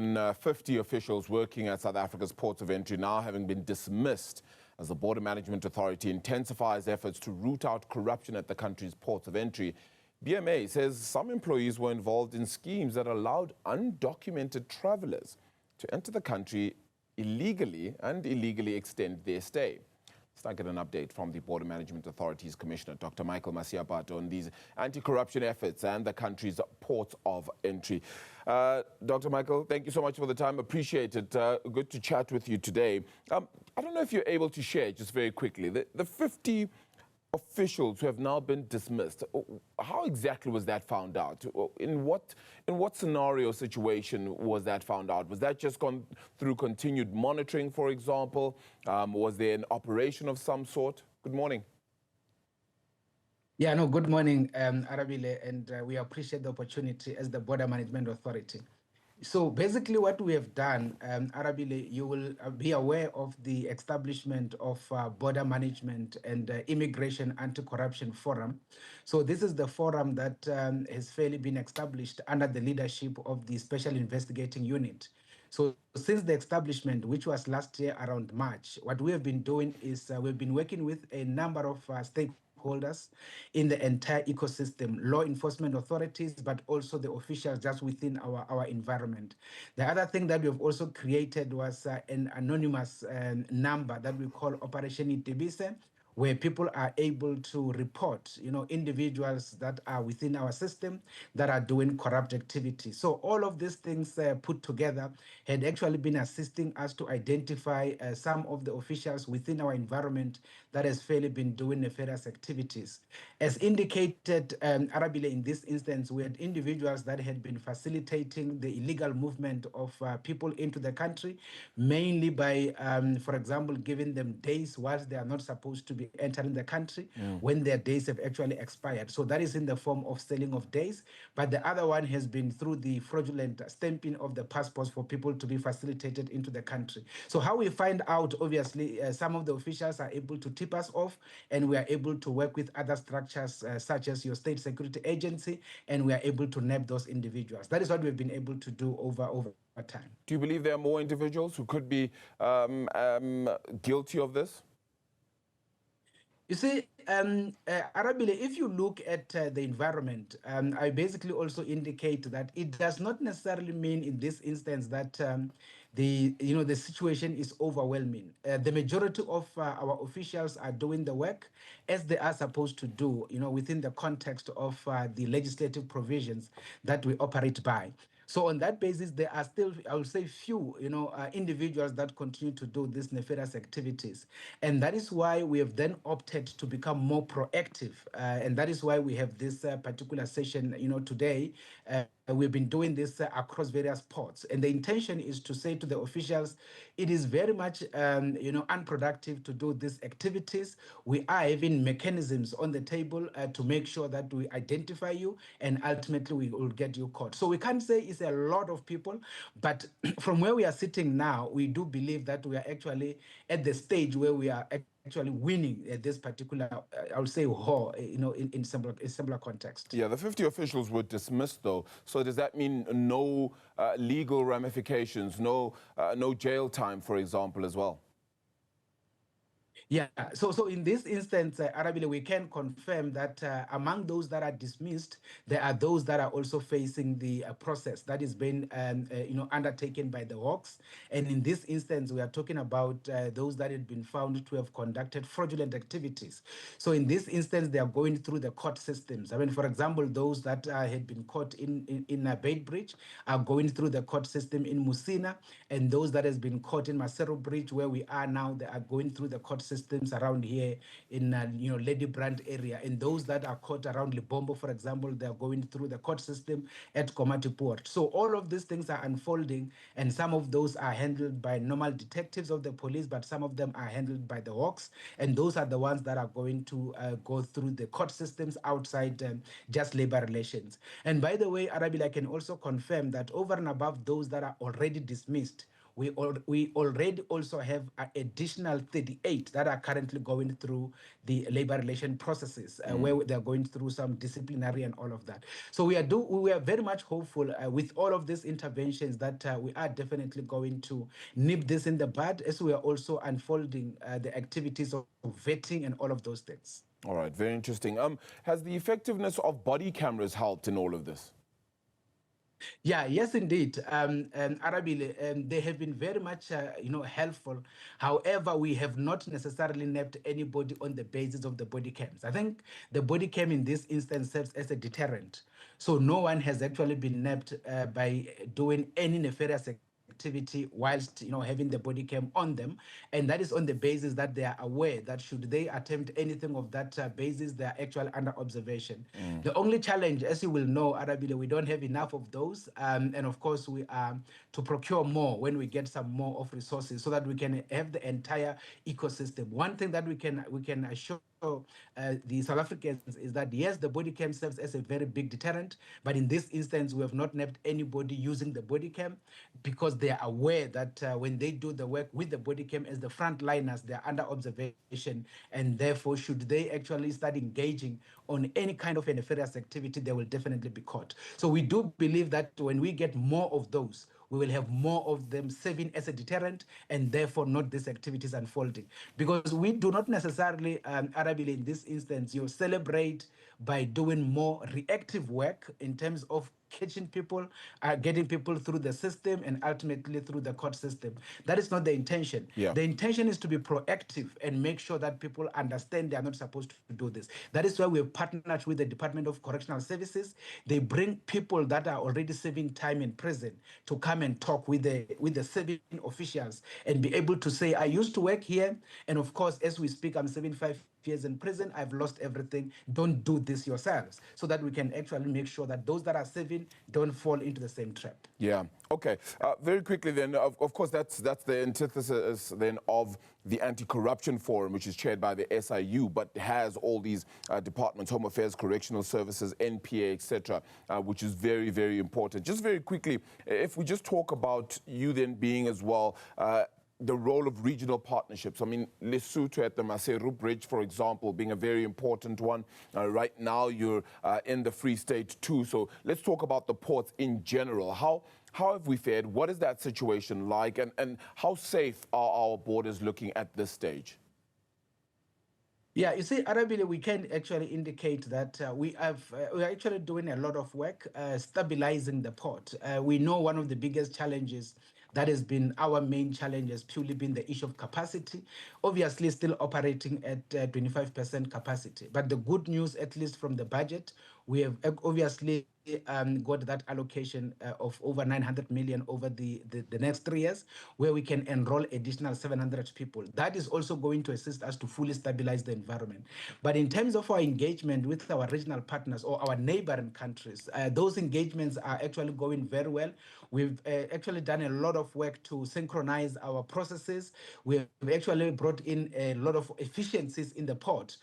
50 officials working at South Africa's ports of entry now having been dismissed as the Border Management Authority intensifies efforts to root out corruption at the country's ports of entry. BMA says some employees were involved in schemes that allowed undocumented travelers to enter the country illegally and illegally extend their stay. Let's now get an update from the Border Management Authority's Commissioner, Dr. Masiapato, on these anti-corruption efforts and the country's ports of entry. Dr. Michael, thank you so much for the time. Appreciate it. Good to chat with you today. I don't know if you're able to share, just very quickly, the 50 officials who have now been dismissed. How exactly was that found out? In what scenario situation was that found out? Was that just gone through continued monitoring, for example? Was there an operation of some sort? Good morning. Yeah, no, good morning, Arabile, and we appreciate the opportunity as the Border Management Authority. So basically what we have done, Arabile, you will be aware of the establishment of Border Management and Immigration Anti-Corruption Forum. So this is the forum that has fairly been established under the leadership of the Special Investigating Unit. So since the establishment, which was last year around March, what we have been doing is we've been working with a number of stakeholders in the entire ecosystem, law enforcement authorities, but also the officials just within our environment. The other thing that we've also created was an anonymous number that we call Operation Itibise, where people are able to report, individuals that are within our system that are doing corrupt activity. So all of these things put together had actually been assisting us to identify some of the officials within our environment that has fairly been doing nefarious activities. As indicated, Arabile, in this instance, we had individuals that had been facilitating the illegal movement of people into the country, mainly by, for example, giving them days whilst they are not supposed to be entering the country when their days have actually expired. So that is in the form of selling of days. But the other one has been through the fraudulent stamping of the passports for people to be facilitated into the country. So how we find out, obviously, some of the officials are able to tip us off, and we are able to work with other structures such as your state security agency, and we are able to nab those individuals. That is what we've been able to do over time. Do you believe there are more individuals who could be guilty of this? You see, Arabile, if you look at the environment, I basically also indicate that it does not necessarily mean in this instance that the situation is overwhelming. The majority of our officials are doing the work as they are supposed to do, within the context of the legislative provisions that we operate by. So on that basis, there are still, I would say, few, individuals that continue to do these nefarious activities. And that is why we have then opted to become more proactive. And that is why we have this particular session, today. We've been doing this across various ports. And the intention is to say to the officials, it is very much, unproductive to do these activities. We are having mechanisms on the table to make sure that we identify you and ultimately we will get you caught. So we can't say it's a lot of people, but from where we are sitting now, we do believe that we are actually at the stage where we are actually winning this particular, I would say, war, in similar context. Yeah, the 50 officials were dismissed, though. So does that mean no legal ramifications, no jail time, for example, as well? Yeah, so in this instance, Arabile, we can confirm that among those that are dismissed, there are those that are also facing the process that is being, undertaken by the Hawks. And in this instance, we are talking about those that had been found to have conducted fraudulent activities. So in this instance, they are going through the court systems. I mean, for example, those that had been caught in Beitbridge are going through the court system in Musina, and those that has been caught in Maseru Bridge, where we are now, they are going through the court systems around here in Lady Brand area, and those that are caught around Libombo, for example, they are going through the court system at Komati Port. So all of these things are unfolding, and some of those are handled by normal detectives of the police, but some of them are handled by the Hawks, and those are the ones that are going to go through the court systems outside just labor relations. And by the way, Arabile, I can also confirm that over and above those that are already dismissed, We already also have additional 38 that are currently going through the labor relation processes, where they're going through some disciplinary and all of that. So we are very much hopeful with all of these interventions that we are definitely going to nip this in the bud, as we are also unfolding the activities of vetting and all of those things. All right, very interesting. Has the effectiveness of body cameras helped in all of this? Yeah, yes, indeed. Arabile, they have been very much, helpful. However, we have not necessarily nabbed anybody on the basis of the body cams. I think the body cam in this instance serves as a deterrent. So no one has actually been nabbed by doing any nefarious activity whilst having the body cam on them, and that is on the basis that they are aware that should they attempt anything of that basis, they are actually under observation. The only challenge, as you will know, Arabile, we don't have enough of those, and of course we are to procure more when we get some more of resources, so that we can have the entire ecosystem. One thing that we can assure the South Africans is that yes, the body cam serves as a very big deterrent, but in this instance, we have not nabbed anybody using the body cam, because they are aware that when they do the work with the body cam as the frontliners, they are under observation, and therefore, should they actually start engaging on any kind of nefarious activity, they will definitely be caught. So we do believe that when we get more of those, we will have more of them serving as a deterrent, and therefore not these activities unfolding. Because we do not necessarily, Arabile, in this instance, you celebrate by doing more reactive work in terms of catching people, getting people through the system, and ultimately through the court system. That is not the intention. Yeah. The intention is to be proactive and make sure that people understand they are not supposed to do this. That is why we have partnered with the Department of Correctional Services. They bring people that are already serving time in prison to come and talk with the serving officials and be able to say, I used to work here, and of course, as we speak, I'm serving 5 years in prison, I've lost everything. Don't do this yourselves, so that we can actually make sure that those that are serving don't fall into the same trap. Yeah. Okay. Very quickly then, of course, that's the antithesis then of the Anti-Corruption Forum, which is chaired by the SIU, but has all these departments, Home Affairs, Correctional Services, NPA, etc., which is very, very important. Just very quickly, if we just talk about you then being as well, the role of regional partnerships. I mean, Lesotho at the Maseru Bridge, for example, being a very important one. Right now, you're in the Free State too. So let's talk about the ports in general. How have we fared? What is that situation like? And how safe are our borders looking at this stage? Yeah, you see, Arabile, we can actually indicate that we are actually doing a lot of work stabilizing the port. We know one of the biggest challenges that has been our main challenge has purely been the issue of capacity. Obviously, still operating at 25% capacity. But the good news, at least from the budget, we have obviously got that allocation of over 900 million over the next 3 years, where we can enroll additional 700 people. That is also going to assist us to fully stabilize the environment. But in terms of our engagement with our regional partners or our neighboring countries, those engagements are actually going very well. We've actually done a lot of work to synchronize our processes. We've actually brought in a lot of efficiencies in the port,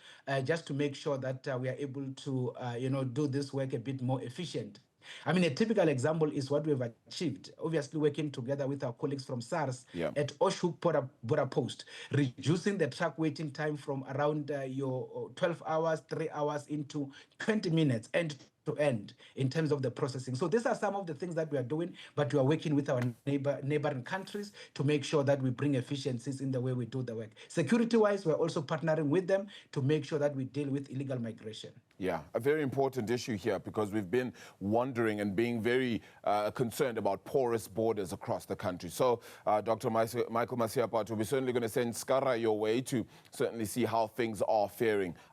just to make sure that we are able to, do this work a bit more efficient. I mean, a typical example is what we've achieved, obviously working together with our colleagues from SARS at Oshuk border post, reducing the truck waiting time from around your 12 hours, 3 hours into 20 minutes end to end in terms of the processing. So these are some of the things that we are doing, but we are working with our neighboring countries to make sure that we bring efficiencies in the way we do the work. Security-wise, we're also partnering with them to make sure that we deal with illegal migration. Yeah, a very important issue here, because we've been wondering and being very concerned about porous borders across the country. So, Dr. Michael Masiapato, we're certainly going to send Skara your way to certainly see how things are faring